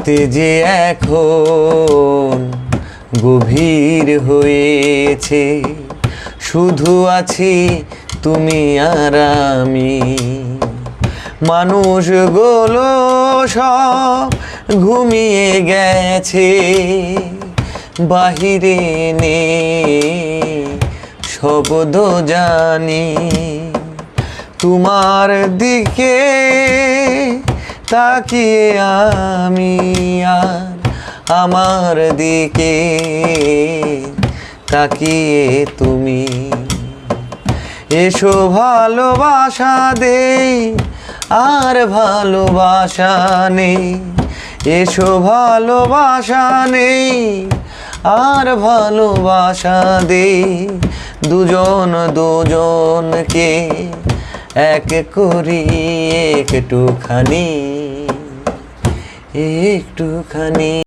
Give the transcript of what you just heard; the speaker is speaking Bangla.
তে যে এখন গভীর হয়েছে, শুধু আছি তুমি আর আমি। মানুষগুলো সব ঘুমিয়ে গেছে, বাহিরে নেই শব্দ জানি। তোমার দিকে তাকিয়ে আমি আর আমার দিকে তাকিয়ে তুমি। এসো ভালোবাসা দেই আর ভালোবাসা নেই, এসো ভালোবাসা নেই আর ভালোবাসা দেই। দুজন দুজনকে এক করি একটুখানি, একটুখানি।